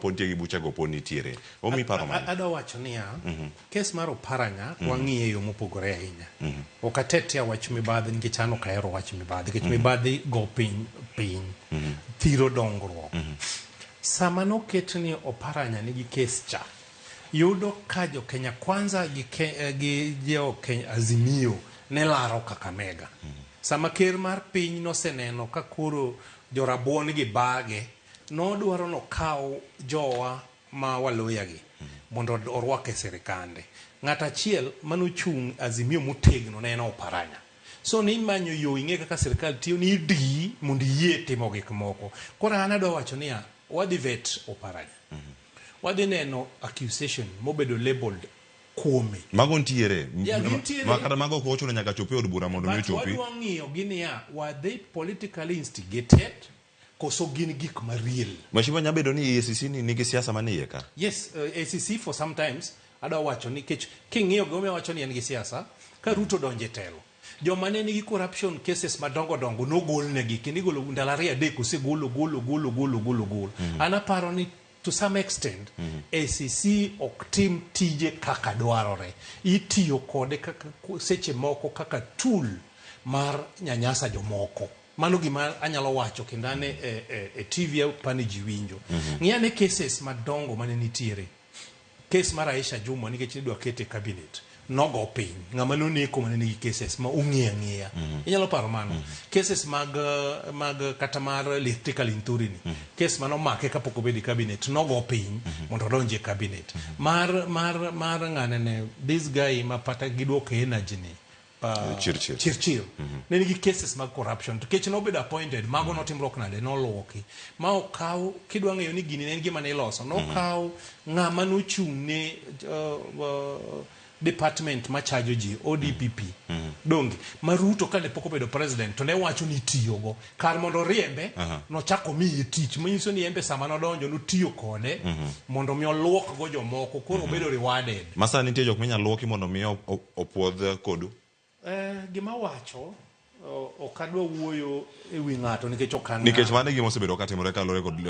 pontie gi bucha go poni tiere omi paro mane ado wacho niya kes mar Oparanya wang'iye yo mopogore ahinya okatetea wach mibadhi nikech an ok ahero wach mibadhi nikech mibadhi go piny thiro dongruok sama noket ni Oparanya nigi kes cha yudo ka jo Kenya Kwanza gi jo Kenya Azimio ne laro Kakamega sama ker mar piny noseneno ka koro jorabuon gi bage nodwaro no kaw jowa ma waloya gi mondo orwake sirikande ng'ata achiel manochung Azimio motegno ne en Oparanya so ni manyo yo ing'e kaka sirikal tiyo ni di mondo yie timo gik moko kora an adwa wacho niya wadhi vet Oparanya wadhi neno accusation mobedo labeled kuome mago ntiere makata mago ko chuno nyaka chopi od bura mondo mi chopi wadwa ng'iyo ginia were they politically instigated koso gin gik mariel mashiba nyabedo ni EACC ni nigi siasa manie ka yes ACC for sometimes adwa wacho ni kech king'iyo gome wacho ni en gi siasa ka Ruto donje telo joma ne nigi corruption cases madongo dongo nogol negi kendo igolo ndalo 2 adek osegolo anaparo ni to some extent ACC ok tim tije kaka dwarore itiyo kode kaka seche moko kaka tool mar nyanyasa jomoko mano gima anyalo wacho kendane TV pani jiwinjo ng'iyane cases madongo mane nitiere case mar Aisha Juma nikech idwa kete cabinet nogo piny ng'ama noneko mane nigi cases ma ung'ia inyalo paro mano cases mag kata mar electrical inturini case mano make kapok obedi cabinet nogo piny mondo donje cabinet mar ng'anene this guy ma pata gidwoko energy ni Chirchir ne nigi cases mag corruption to kech no bedo appointed mago notimrok nade noluoki ma okaw kidwa ng'eyo ni gini ne gima ne iloso nokaw ng'ama nochung' ne department machajo ji ODPP dongi Maruto kane pok obedo president to ne wacho ni tiyogo kar mondo riembe nochako miye tich manyiso ni embe sama nodonjo notiyo kode mondo mi oluok go jomoko koro obedo rewarded masa nitie jok minyalo luoki mondo mi opuodh kodu gima wacho okadwa wuoyo ewi ng'ato nikech okana nikech mane gima osebedo katimore kalore kod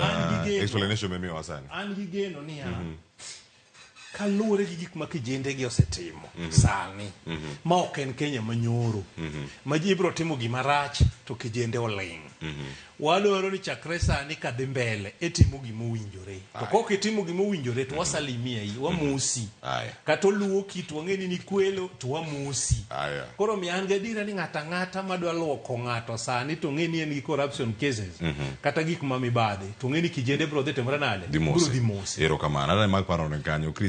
explanation memiyo wasani an gi geno niya kalure gi gik ma kijende gi osetimo sani ma ok en Kenya manyoro ma ji biro timo gima rach to kijende oling wadwaro ni chakre sani kadhi mbele etimo gima owinjore to kok itimo gima owinjore to wasalimia yi wamusi kata oluwo kit wang'eni ni kwelo to wamusi koro mian gadira ni ng'ata madwa luoko ng'ato sani to ng'eni en gi corruption cases kata gik ma mibadhi to ng'eni kijende biro dhi timore nade biro dhi mosi erokamano ana mag paro ne kanyo